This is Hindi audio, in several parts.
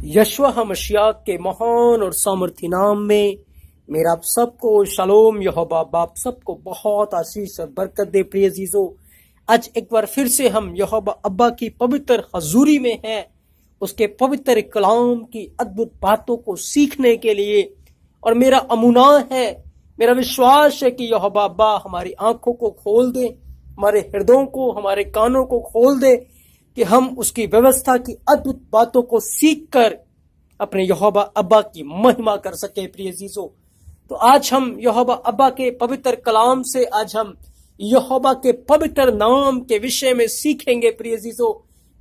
यशवा मसीह के महान और सामर्थी नाम में मेरा आप सबको शलोम। यहोवा बाप सबको बहुत आशीष और बरकत दे। प्रिय अजीजो, आज एक बार फिर से हम यहोवा अब्बा की पवित्र हजूरी में हैं, उसके पवित्र कलाम की अद्भुत बातों को सीखने के लिए। और मेरा अमुना है, मेरा विश्वास है कि यहोवा अब्बा हमारी आंखों को खोल दे, हमारे हृदयों को, हमारे कानों को खोल दे कि हम उसकी व्यवस्था की अद्भुत बातों को सीखकर अपने यहोवा अब्बा की महिमा कर सके। प्रिय अजीजों, तो आज हम यहोवा अब्बा के पवित्र कलाम से आज हम यहोवा के पवित्र नाम के विषय में सीखेंगे। प्रिय अजीजों,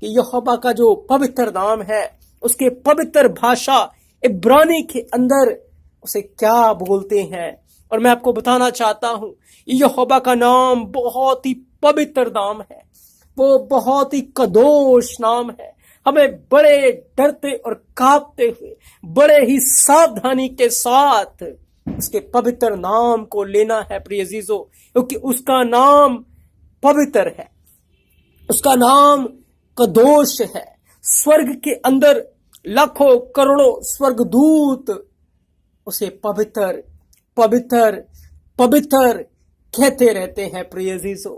कि यहोवा का जो पवित्र नाम है, उसके पवित्र भाषा इब्रानी के अंदर उसे क्या बोलते हैं। और मैं आपको बताना चाहता हूं, यहोवा का नाम बहुत ही पवित्र नाम है, वो बहुत ही कदोश नाम है। हमें बड़े डरते और कांपते हुए, बड़े ही सावधानी के साथ उसके पवित्र नाम को लेना है। प्रिय अजीजों, क्योंकि उसका नाम पवित्र है, उसका नाम कदोश है। स्वर्ग के अंदर लाखों करोड़ों स्वर्गदूत उसे पवित्र पवित्र पवित्र कहते रहते हैं। प्रिय अजीजों,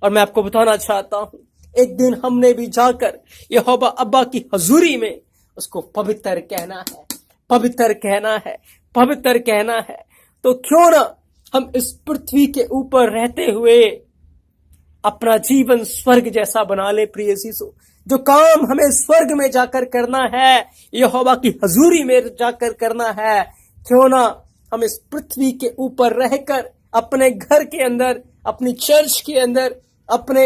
और मैं आपको बताना चाहता हूं, एक दिन हमने भी जाकर यहोवा अब्बा की हजूरी में उसको पवित्र कहना है, पवित्र कहना है, पवित्र कहना है। तो क्यों ना हम इस पृथ्वी के ऊपर रहते हुए अपना जीवन स्वर्ग जैसा बना ले। प्रिय अजीजों, जो काम हमें स्वर्ग में जाकर करना है, यहोवा की हजूरी में जाकर करना है, क्यों ना हम इस पृथ्वी के ऊपर रहकर अपने घर के अंदर, अपनी चर्च के अंदर, अपने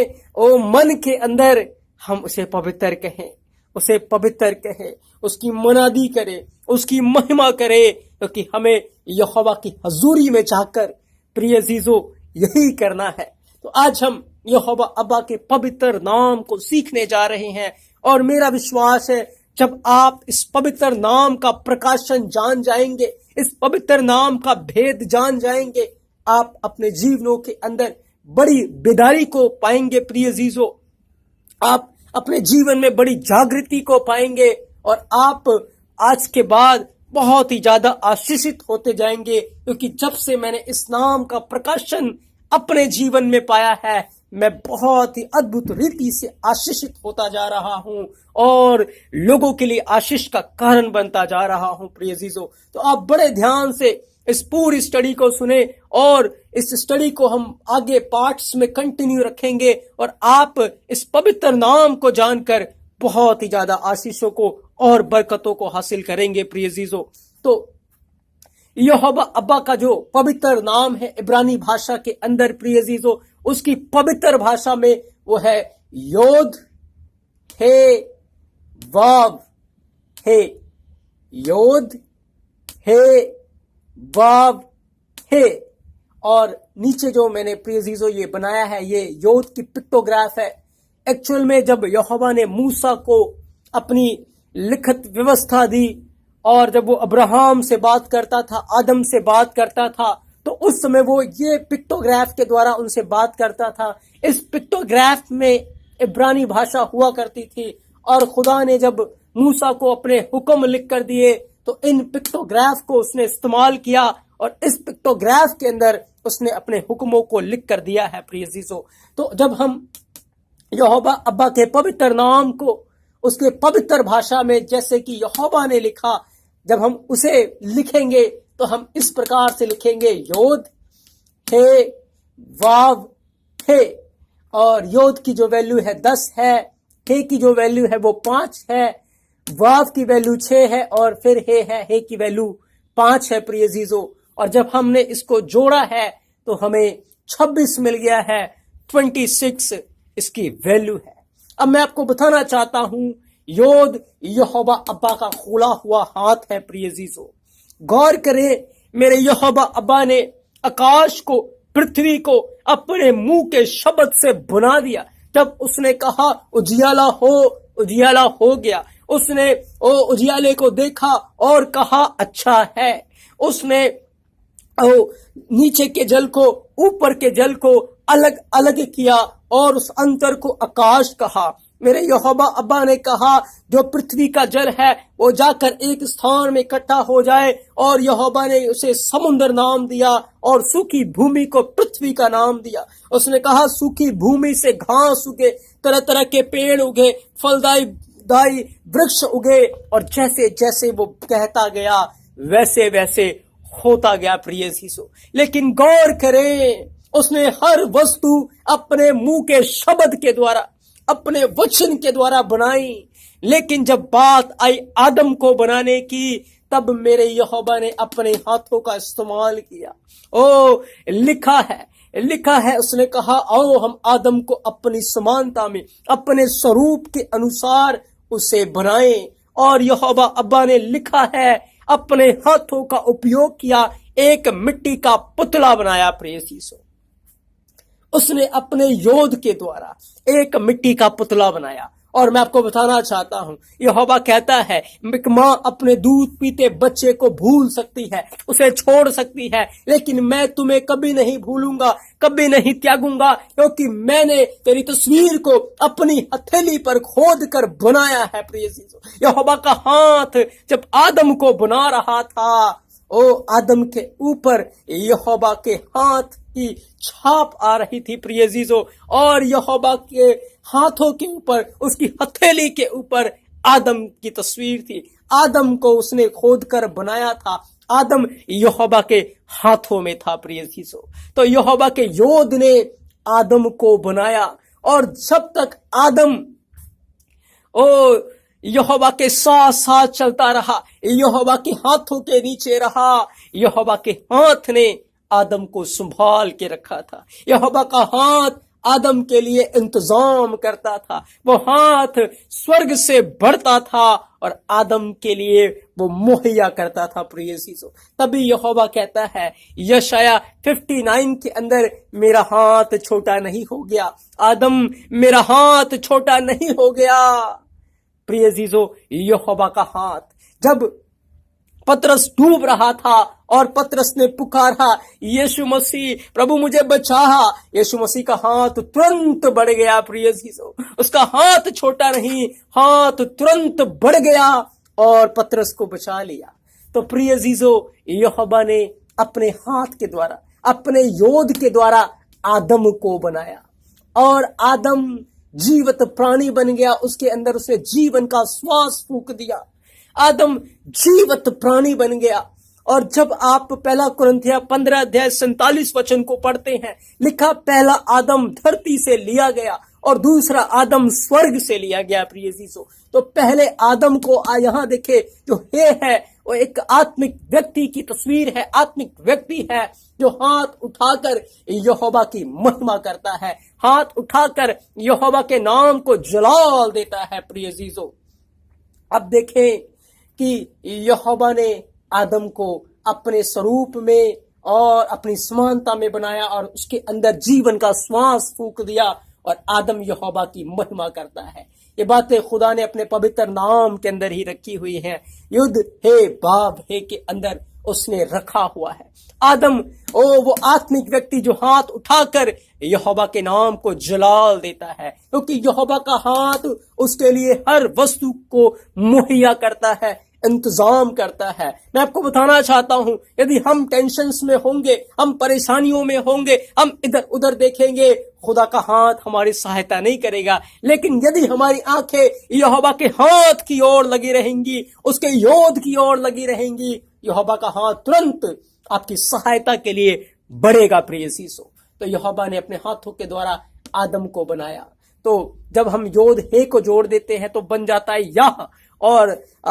मन के अंदर हम उसे पवित्र कहें, उसे पवित्र कहें, उसकी मनादी करें, उसकी महिमा करें, क्योंकि हमें यहोवा की हजूरी में जाकर प्रिय अजीजों यही करना है। तो आज हम यहोवा अब्बा के पवित्र नाम को सीखने जा रहे हैं। और मेरा विश्वास है, जब आप इस पवित्र नाम का प्रकाशन जान जाएंगे, इस पवित्र नाम का भेद जान जाएंगे, आप अपने जीवनों के अंदर बड़ी बेदारी को पाएंगे। प्रिय अजीजों, आप अपने जीवन में बड़ी जागृति को पाएंगे और आप आज के बाद बहुत ही ज्यादा आशीषित होते जाएंगे। क्योंकि जब से मैंने इस नाम का प्रकाशन अपने जीवन में पाया है, मैं बहुत ही अद्भुत रीति से आशीषित होता जा रहा हूं और लोगों के लिए आशीष का कारण बनता जा रहा हूं। प्रिय अजीजों, तो आप बड़े ध्यान से इस पूरी स्टडी को सुने और इस स्टडी को हम आगे पार्ट्स में कंटिन्यू रखेंगे और आप इस पवित्र नाम को जानकर बहुत ही ज्यादा आशीषों को और बरकतों को हासिल करेंगे। प्रिय अजीजों, तो यहोवा अब्बा का जो पवित्र नाम है इब्रानी भाषा के अंदर, प्रिय अजीजों, उसकी पवित्र भाषा में वो है योद हे वाव हे, योद हे वाव हे। और नीचे जो मैंने प्रिय अजीजों ये बनाया है, ये योद की पिक्टोग्राफ है। एक्चुअल में जब यहोवा ने मूसा को अपनी लिखित व्यवस्था दी और जब वो अब्राहम से बात करता था, आदम से बात करता था, तो उस समय वो ये पिक्टोग्राफ के द्वारा उनसे बात करता था। इस पिक्टोग्राफ में इब्रानी भाषा हुआ करती थी और खुदा ने जब मूसा को अपने हुक्म लिख कर दिए, तो इन पिक्टोग्राफ को उसने इस्तेमाल किया और इस पिक्टोग्राफ के अंदर उसने अपने हुक्मों को लिख कर दिया है। प्रिय अजीजों, तो जब हम यहोवा अब्बा के पवित्र नाम को उसके पवित्र भाषा में, जैसे कि यहोवा ने लिखा, जब हम उसे लिखेंगे तो हम इस प्रकार से लिखेंगे, योद हे वाव हे। और योद की जो वैल्यू है 10 है, हे की जो वैल्यू है वो 5 है, वाव की वैल्यू 6 है और फिर हे है, हे की वैल्यू 5 है। प्रिय अजीजों, और जब हमने इसको जोड़ा है तो हमें 26 मिल गया है, 26 इसकी वैल्यू है। अब मैं आपको बताना चाहता हूं, योद यहोवा अब्बा का खुला हुआ हाथ है। प्रिय अजीजों, गौर करें, मेरे यहोवा अब्बा ने आकाश को, पृथ्वी को अपने मुंह के शब्द से बुना दिया। जब उसने कहा उजियाला हो, उजियाला हो गया। उसने उजियाले को देखा और कहा अच्छा है। उसने नीचे के जल को, ऊपर के जल को अलग अलग किया और उस अंतर को आकाश कहा। मेरे यहोवा अब्बा ने कहा जो पृथ्वी का जल है वो जाकर एक स्थान में इकट्ठा हो जाए, और यहोवा ने उसे समुद्र नाम दिया और सूखी भूमि को पृथ्वी का नाम दिया। उसने कहा सूखी भूमि से घास उगे, तरह तरह के पेड़ उगे, फलदायी वृक्ष उगे, और जैसे जैसे वो कहता गया वैसे वैसे होता गया प्रिय यीशु। लेकिन गौर करें, उसने हर वस्तु अपने मुंह के शब्द के द्वारा, अपने वचन के द्वारा बनाई। लेकिन जब बात आई आदम को बनाने की, तब मेरे यहोवा ने अपने हाथों का इस्तेमाल किया। लिखा है उसने कहा आओ हम आदम को अपनी समानता में, अपने स्वरूप के अनुसार उसे बनाएं। और यहोवा अब्बा ने लिखा है अपने हाथों का उपयोग किया, एक मिट्टी का पुतला बनाया प्रिय यीशु। उसने अपने योद के द्वारा एक मिट्टी का पुतला बनाया। और मैं आपको बताना चाहता हूं, यहोवा कहता है मां अपने दूध पीते बच्चे को भूल सकती है, उसे छोड़ सकती है, लेकिन मैं तुम्हें कभी नहीं भूलूंगा, कभी नहीं त्यागूंगा, क्योंकि मैंने तेरी तस्वीर को अपनी हथेली पर खोद कर बनाया है प्रिय यीशु। यहोवा का हाथ जब आदम को बना रहा था, आदम के ऊपर यहोवा के हाथ की छाप आ रही थी प्रिय यीशु, और यहोवा के हाथों के ऊपर, उसकी हथेली के ऊपर आदम की तस्वीर थी। आदम को उसने खोद कर बनाया था, आदम यहोवा के हाथों में था प्रिय यीशु। तो यहोवा के योद ने आदम को बनाया, और जब तक आदम यहोवा के साथ साथ चलता रहा, यहोवा के हाथों के नीचे रहा, यहोवा के हाथ ने आदम को संभाल के रखा था। यहोवा का हाथ आदम के लिए इंतजाम करता था, वो हाथ स्वर्ग से बढ़ता था और आदम के लिए वो मुहैया करता था प्रिय यीशु। तभी यहोवा कहता है यशाया 59 के अंदर, मेरा हाथ छोटा नहीं हो गया, आदम मेरा हाथ छोटा नहीं हो गया। प्रिय यीशु, यहोवा का हाथ, जब पतरस डूब रहा था और पतरस ने पुकारा यीशु मसीह प्रभु मुझे बचा, यीशु मसीह का हाथ तुरंत बढ़ गया प्रिय यीशु। उसका हाथ छोटा नहीं, हाथ तुरंत बढ़ गया और पतरस को बचा लिया। तो प्रिय यीशु, यहोवा ने अपने हाथ के द्वारा, अपने योद के द्वारा आदम को बनाया, और आदम जीवित प्राणी बन गया, उसके अंदर उसने जीवन का श्वास फूंक दिया, आदम जीवित प्राणी बन गया। और जब आप पहला कुरिन्थियों 15 अध्याय 47 वचन को पढ़ते हैं, लिखा पहला आदम धरती से लिया गया और दूसरा आदम स्वर्ग से लिया गया प्रिय यीशु। तो पहले आदम को यहाँ देखे जो है वो एक आत्मिक व्यक्ति की तस्वीर है, आत्मिक व्यक्ति है जो हाथ उठाकर यहोवा की महिमा करता है, हाथ उठाकर यहोवा के नाम को जलाल देता है प्रिय यीशु। अब देखें कि यहोवा ने आदम को अपने स्वरूप में और अपनी समानता में बनाया और उसके अंदर जीवन का श्वास फूंक दिया, और आदम यहोवा की महिमा करता है। ये बातें खुदा ने अपने पवित्र नाम के अंदर ही रखी हुई हैं, युद्ध हे बाब हे के अंदर उसने रखा हुआ है। आदम वो आत्मिक व्यक्ति जो हाथ उठाकर यहोवा के नाम को जलाल देता है, क्योंकि यहोवा का हाथ उसके लिए हर वस्तु को मुहैया करता है, इंतजाम करता है। मैं आपको बताना चाहता हूं, यदि हम टेंशन्स में होंगे, हम परेशानियों में होंगे, हम इधर उधर देखेंगे, खुदा का हाथ हमारी सहायता नहीं करेगा। लेकिन यदि हमारी आंखें यहोवा के हाथ की ओर लगी रहेंगी, उसके योद की ओर लगी रहेंगी, यहोवा का हाथ तुरंत आपकी सहायता के लिए बढ़ेगा प्रिय यीशु। तो यहोवा ने अपने हाथों के द्वारा आदम को बनाया। तो जब हम योद हे को जोड़ देते हैं तो बन जाता है याह, और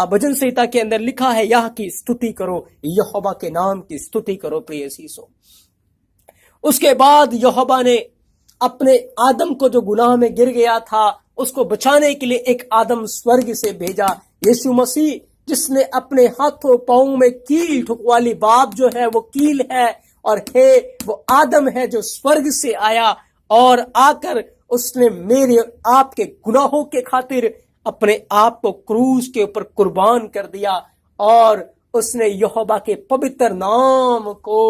भजन संहिता के अंदर लिखा है याह की स्तुति करो, यहोवा के नाम की स्तुति करो प्रिय यीशु। उसके बाद यहोवा ने अपने आदम को जो गुनाह में गिर गया था उसको बचाने के लिए एक आदम स्वर्ग से भेजा, यीशु मसीह, जिसने अपने हाथों पांवों में कील ठुकवाली, बाप जो है वो कील है और हे वो आदम है जो स्वर्ग से आया और आकर उसने मेरे आपके गुनाहों के खातिर अपने आप को क्रूस के ऊपर कुर्बान कर दिया, और उसने यहोवा के पवित्र नाम को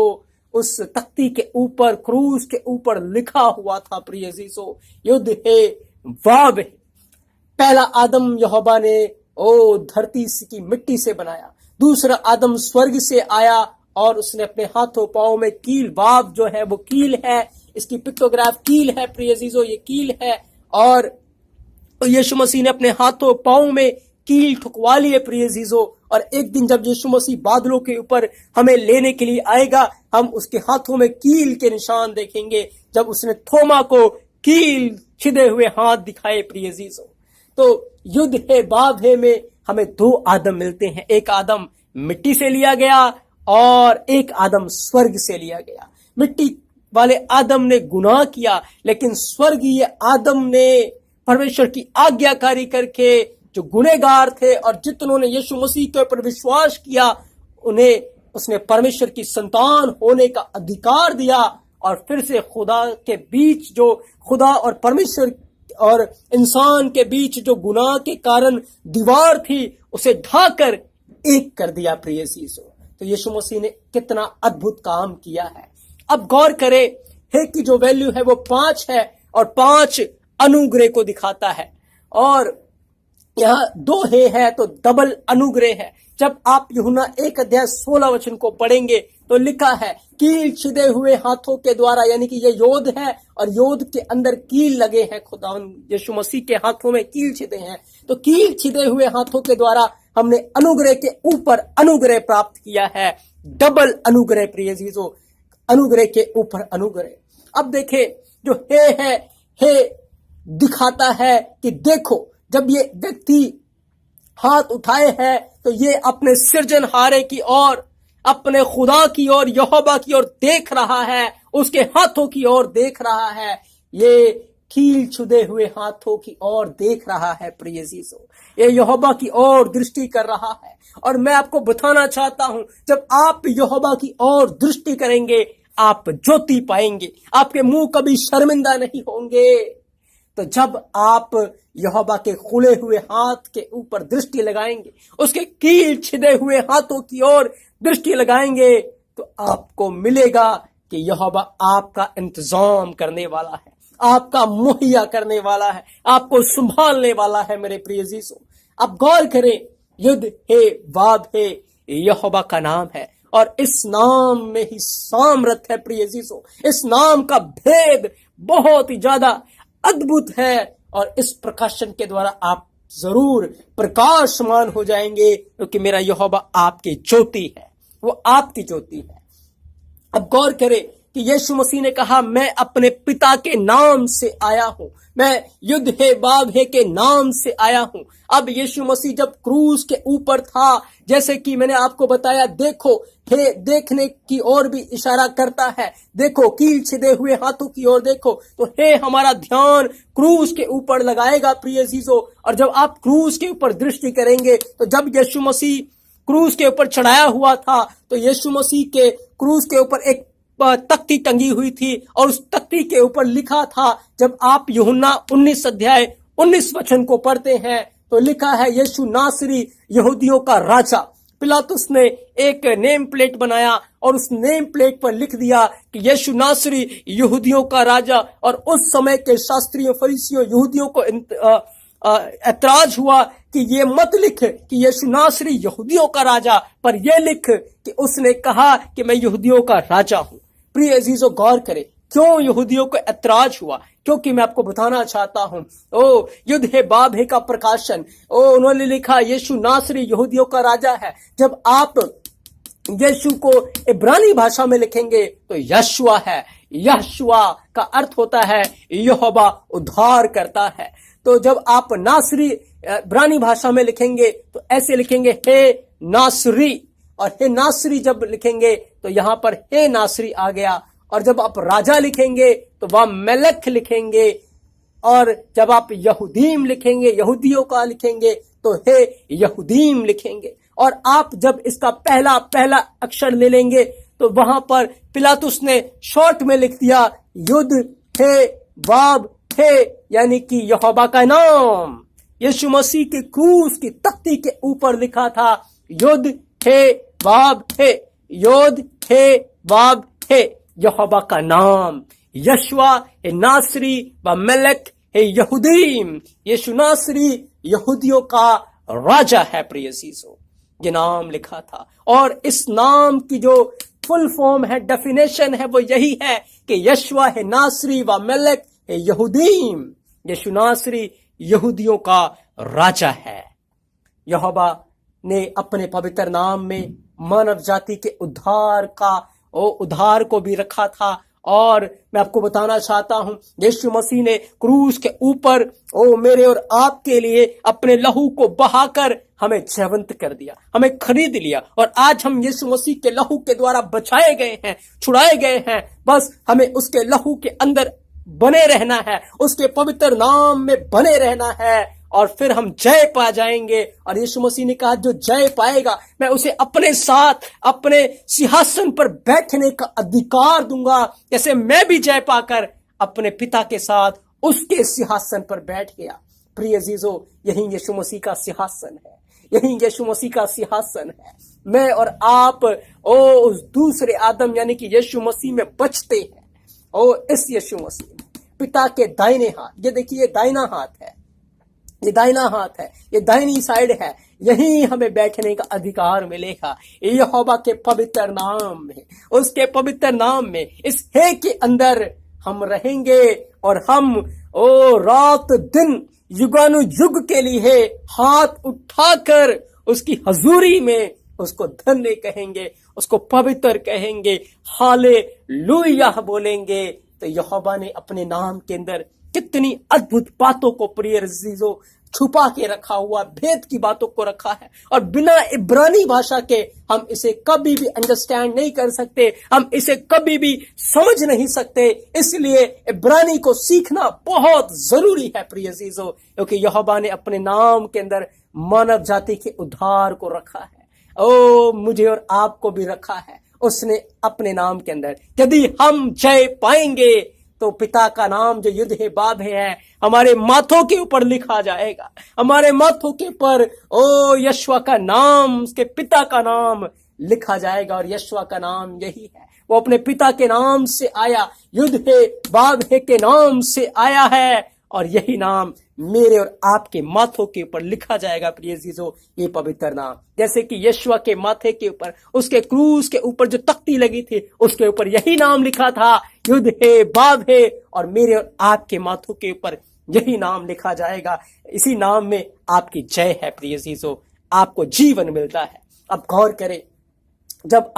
उस तख्ती के ऊपर, क्रूस के ऊपर लिखा हुआ था प्रिय यीशु, युद्ध हे वाब पहला आदम यहोवा ने धरती की मिट्टी से बनाया, दूसरा आदम स्वर्ग से आया और उसने अपने हाथों पांव में कील, वाव जो है वो कील है, इसकी पिक्टोग्राफ कील है प्रिय अजीजों, ये कील है। और यीशु मसीह ने अपने हाथों पांव में कील ठुकवा लिए प्रिय अजीजों। और एक दिन जब यीशु मसीह बादलों के ऊपर हमें लेने के लिए आएगा, हम उसके हाथों में कील के निशान देखेंगे, जब उसने थोमा को कील छिदे हुए हाथ दिखाए प्रिय अजीजों। तो युद्ध है बाब है में हमें दो आदम मिलते हैं, एक आदम मिट्टी से लिया गया और एक आदम स्वर्ग से लिया गया। मिट्टी वाले आदम ने गुनाह किया, लेकिन स्वर्गीय आदम ने परमेश्वर की आज्ञाकारी करके, जो गुनहगार थे और जितनों ने यीशु मसीह के ऊपर विश्वास किया, उन्हें उसने परमेश्वर की संतान होने का अधिकार दिया। और फिर से खुदा के बीच, जो खुदा और परमेश्वर और इंसान के बीच जो गुनाह के कारण दीवार थी, उसे ढाकर एक कर दिया प्रिय अजीजों। तो यीशु मसीह ने कितना अद्भुत काम किया है। अब गौर करें, हे की जो वैल्यू है वो 5 है और 5 अनुग्रह को दिखाता है, और यहाँ 2 है तो डबल अनुग्रह है। जब आप यूहन्ना 1:16 को पढ़ेंगे तो लिखा है, कील छिदे हुए हाथों के द्वारा, यानी कि ये योद है और योद के अंदर कील लगे हैं, खुदा यीशु मसीह के हाथों में कील छिदे हैं। तो कील छिदे हुए हाथों के द्वारा हमने अनुग्रह के ऊपर अनुग्रह प्राप्त किया है, डबल अनुग्रह प्रिय अजीजों, अनुग्रह के ऊपर अनुग्रह। अब देखें, जो है दिखाता है कि देखो, जब ये व्यक्ति हाथ उठाए हैं तो ये अपने सृजनहारे की ओर, अपने खुदा की ओर, यहोवा की ओर देख रहा है, उसके हाथों की ओर देख रहा है, ये कील छुदे हुए हाथों की ओर देख रहा है प्रिय अजीजों, ये यहोवा की ओर दृष्टि कर रहा है। और मैं आपको बताना चाहता हूं, जब आप यहोवा की ओर दृष्टि करेंगे, आप ज्योति पाएंगे, आपके मुंह कभी शर्मिंदा नहीं होंगे। तो जब आप यहोवा के खुले हुए हाथ के ऊपर दृष्टि लगाएंगे, उसके कील छिदे हुए हाथों की ओर दृष्टि लगाएंगे, तो आपको मिलेगा कि यहोवा आपका इंतजाम करने वाला है, आपका मुहैया करने वाला है, आपको संभालने वाला है मेरे प्रिय अजीजों। अब गौर करें, युद्ध है वाब है, यहोवा का नाम है, और इस नाम में ही सामर्थ है प्रिय अजीजों। इस नाम का भेद बहुत ही ज्यादा अद्भुत है, और इस प्रकाशन के द्वारा आप जरूर प्रकाशमान हो जाएंगे, क्योंकि मेरा यहोवा आपकी ज्योति है, वो आपकी ज्योति है। अब गौर करें कि यीशु मसीह ने कहा, मैं अपने पिता के नाम से आया हूं, मैं युद्ध है बाब है के नाम से आया हूं। अब यीशु मसीह जब क्रूस के ऊपर था, जैसे कि मैंने आपको बताया, देखो हे, देखने की ओर भी इशारा करता है, देखो कील छिदे हुए हाथों की ओर देखो, तो हे हमारा ध्यान क्रूस के ऊपर लगाएगा प्रिय अजीजों। और जब आप क्रूस के ऊपर दृष्टि करेंगे, तो जब यीशु मसीह क्रूस के ऊपर चढ़ाया हुआ था, तो यीशु मसीह के क्रूस के ऊपर एक तख्ती टंगी हुई थी, और उस तख्ती के ऊपर लिखा था, जब आप यूहन्ना 19:19 को पढ़ते हैं, तो लिखा है, यीशु नासरी यहूदियों का राजा। पिलातुस ने एक नेम प्लेट बनाया और उस नेम प्लेट पर लिख दिया कि यीशु नासरी यहूदियों का राजा। और उस समय के शास्त्रियों, फरीसियों, यहूदियों को ऐतराज हुआ कि ये मत लिख कि यीशु नासरी यहूदियों का राजा, पर यह लिख कि उसने कहा कि मैं यहूदियों का राजा हूं। प्रिय अजीजों, गौर करें, क्यों यहूदियों को ऐतराज हुआ? क्योंकि मैं आपको बताना चाहता हूं, युद्ध है बाब है का प्रकाशन, उन्होंने लिखा यीशु नासरी यहूदियों का राजा है। जब आप यीशु को इब्रानी भाषा में लिखेंगे तो यशुआ है, यशुआ का अर्थ होता है यहोवा उद्धार करता है। तो जब आप नासरी इब्रानी भाषा में लिखेंगे तो ऐसे लिखेंगे, हे नासरी, और हे नासरी जब लिखेंगे तो यहां पर हे नासरी आ गया। और जब आप राजा लिखेंगे तो वह मेलक लिखेंगे, और जब आप यहूदीम लिखेंगे, यहूदियों का लिखेंगे, तो हे यहूदीम लिखेंगे। और आप जब इसका पहला अक्षर ले लेंगे तो वहां पर पिलातुस ने शॉर्ट में लिख दिया, युद्ध हे वाब हे, यानी कि यहोवा का नाम। यीशु मसीह के क्रूस की तख्ती के ऊपर लिखा था, युद्ध हे वाब हे, युद्ध हे वाब हे, यहोवा का नाम। यशवा नासरी व मेलक हे यहूदीम, यीशु नासरी यहूदियों का राजा है। प्रिय अजीजों, ये नाम लिखा था और इस नाम की जो फुल फॉर्म है, डेफिनेशन है, वो यही है कि यशवा है नासरी व मलक है यहूदीम। यीशु नासरी यहूदियों का राजा है। यहोवा ने अपने पवित्र नाम में मानव जाति के उद्धार को भी रखा था। और मैं आपको बताना चाहता हूं, यीशु मसीह ने क्रूस के ऊपर मेरे और आपके लिए अपने लहू को बहाकर हमें जयवंत कर दिया, हमें खरीद लिया और आज हम यीशु मसीह के लहू के द्वारा बचाए गए हैं, छुड़ाए गए हैं। बस हमें उसके लहू के अंदर बने रहना है, उसके पवित्र नाम में बने रहना है और फिर हम जय पा जाएंगे। और यीशु मसीह ने कहा, जो जय पाएगा मैं उसे अपने साथ अपने सिंहासन पर बैठने का अधिकार दूंगा, जैसे मैं भी जय पाकर अपने पिता के साथ उसके सिंहासन पर बैठ गया। प्रिय अजीजों, यही यीशु मसीह का सिंहासन है, यही यीशु मसीह का सिंहासन है। मैं और आप उस दूसरे आदम यानी कि यीशु मसीह में बचते हैं। इस यीशु मसीह में पिता के दाहिने हाथ, ये देखिए ये दाहिना हाथ है, ये दाहिना हाथ है, ये दाहिनी साइड है, यही हमें बैठने का अधिकार मिलेगा यहोवा के पवित्र नाम में, उसके पवित्र नाम में। इस हे के अंदर हम रहेंगे और हम रात दिन युगानुयुग के लिए हाथ उठाकर उसकी हजूरी में उसको धन्य कहेंगे, उसको पवित्र कहेंगे, हालेलुया बोलेंगे। तो यहोवा ने अपने नाम के अंदर कितनी अद्भुत बातों को प्रिय अजीजों छुपा के रखा हुआ, भेद की बातों को रखा है और बिना इब्रानी भाषा के हम इसे कभी भी अंडरस्टैंड नहीं कर सकते, हम इसे कभी भी समझ नहीं सकते। इसलिए इब्रानी को सीखना बहुत जरूरी है प्रिय अजीजों, क्योंकि यहोवा ने अपने नाम के अंदर मानव जाति के उद्धार को रखा है। मुझे और आपको भी रखा है उसने अपने नाम के अंदर। यदि हम जय पाएंगे तो पिता का नाम जो युद्ध है बाब है हमारे माथों के ऊपर लिखा जाएगा, हमारे माथों के ऊपर यशवा का नाम, उसके पिता का नाम लिखा जाएगा। और यशवा का नाम यही है, वो अपने पिता के नाम से आया, युद्ध है बाब है के नाम से आया है और यही नाम मेरे और आपके माथों के ऊपर लिखा जाएगा। प्रिय अजीजों, ये पवित्र नाम, जैसे कि यशवा के माथे के ऊपर, उसके क्रूस के ऊपर जो तख्ती लगी थी उसके ऊपर यही नाम लिखा था, युद्ध है बाब है, और मेरे और आपके माथों के ऊपर यही नाम लिखा जाएगा। इसी नाम में आपकी जय है प्रिय अजीजों, आपको जीवन मिलता है। अब गौर करें, जब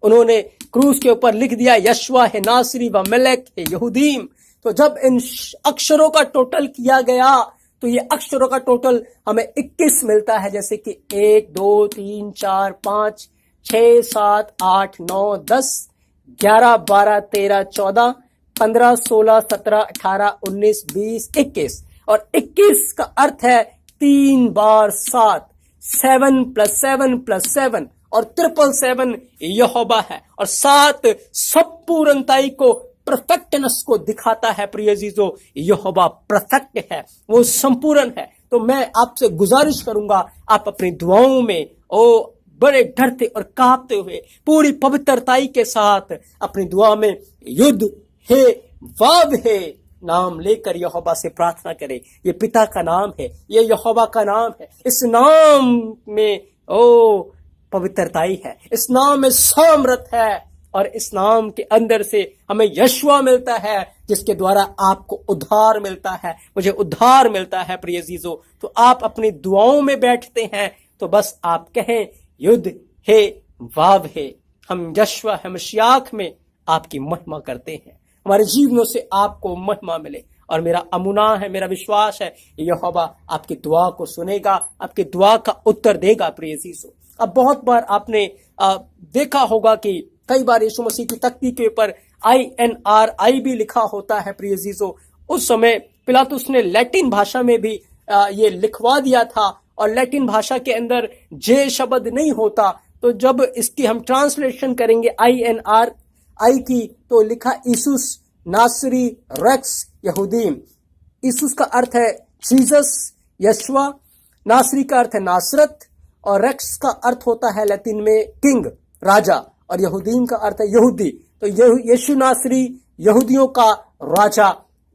उन्होंने क्रूस के ऊपर लिख दिया यशवा है नासरी व मलक है यहूदीम, तो जब इन अक्षरों का टोटल किया गया तो ये अक्षरों का टोटल हमें 21 मिलता है। जैसे कि 1 2 3 4 5 6 7 8 9 10 11 12 13 14 15 16 17 18 19 20 21, और 21 का अर्थ है 3 बार 7, 7 + 7 + 7 और 777 यहोवा है, और 7 संपूर्णताई को, परफेक्टनेस को दिखाता है। प्रिय अजीजों, यहोवा परफेक्ट है, वो संपूर्ण है। तो मैं आपसे गुजारिश करूंगा, आप अपनी दुआओं में बड़े डरते और कांपते हुए पूरी पवित्रताई के साथ अपनी दुआ में युद्ध हे वाव है नाम लेकर यहोवा से प्रार्थना करें। ये पिता का नाम है, ये यहोवा का नाम है। इस नाम में पवित्रताई है, इस नाम में सामर्थ है, और इस नाम के अंदर से हमें यशवा मिलता है जिसके द्वारा आपको उद्धार मिलता है, मुझे उद्धार मिलता है। प्रिय अजीजों, तो आप अपनी दुआओं में बैठते हैं तो बस आप कहें युद्ध हे वाव है, हम यशवा है मशियाख में आपकी महिमा करते हैं, हमारे जीवनों से आपको महिमा मिले। और मेरा अमुना है, मेरा विश्वास है, यहोवा आपकी दुआ को सुनेगा, आपकी दुआ का उत्तर देगा। प्रिय अजीजों, अब बहुत बार आपने देखा होगा कि कई बार यीशु मसीह की तख्ती के ऊपर INRI भी लिखा होता है। प्रिय अजीजों, उस समय पिलातुस ने लैटिन भाषा में भी ये लिखवा दिया था, और लैटिन भाषा के अंदर जे शब्द नहीं होता, तो जब इसकी हम ट्रांसलेशन करेंगे INRI की, तो लिखा ईसुस नासरी रेक्स यहूदीम। ईसुस का अर्थ है जीसस, यशवा, नासरी का अर्थ है नासरत, और रेक्स का अर्थ होता है लैटिन में किंग, राजा, और यहूदीम का अर्थ है यहूदी। तो यीशु नासरी यहूदियों का राजा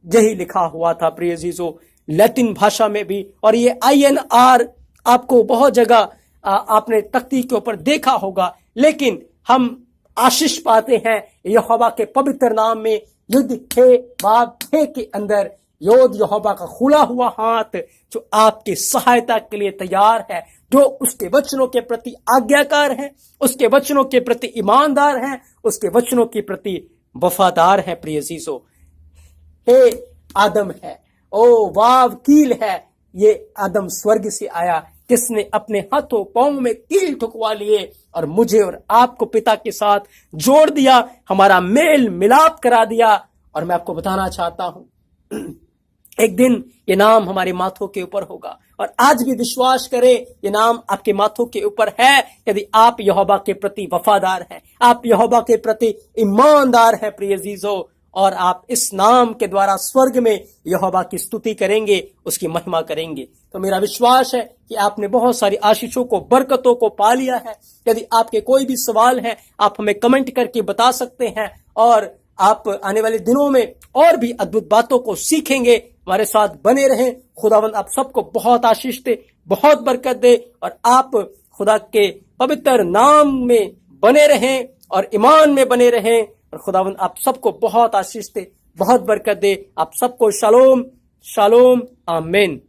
यही लिखा हुआ था प्रिय अजीजों, लैटिन भाषा में भी। और ये INR आपको बहुत जगह आपने तख्ती के ऊपर देखा होगा, लेकिन हम आशीष पाते हैं यहोवा के पवित्र नाम में। युद्ध थे बाब थे के अंदर योद यहोवा का खुला हुआ हाथ जो आपकी सहायता के लिए तैयार है, जो उसके वचनों के प्रति आज्ञाकार है, उसके वचनों के प्रति ईमानदार है, उसके वचनों के प्रति वफादार है। प्रिय अजीजों, हे आदम है, ओ वाव कील है, ये आदम स्वर्ग से आया, किसने अपने हाथों पांव में कील ठुकवा लिए और मुझे और आपको पिता के साथ जोड़ दिया, हमारा मेल मिलाप करा दिया। और मैं आपको बताना चाहता हूं, एक दिन ये नाम हमारे माथों के ऊपर होगा। और आज भी विश्वास करें, ये नाम आपके माथों के ऊपर है यदि आप यहोवा के प्रति वफादार हैं, आप यहोवा के प्रति ईमानदार हैं प्रिय अजीजों, और आप इस नाम के द्वारा स्वर्ग में यहोवा की स्तुति करेंगे, उसकी महिमा करेंगे। तो मेरा विश्वास है कि आपने बहुत सारी आशीषों को, बरकतों को पा लिया है। यदि आपके कोई भी सवाल है, आप हमें कमेंट करके बता सकते हैं, और आप आने वाले दिनों में और भी अद्भुत बातों को सीखेंगे। हमारे साथ बने रहें। खुदावंद आप सबको बहुत आशीष दे, बहुत बरकत दे, और आप खुदा के पवित्र नाम में बने रहें और ईमान में बने रहें। और खुदावंद आप सबको बहुत आशीष दे, बहुत बरकत दे। आप सबको शालोम शालोम, आमीन।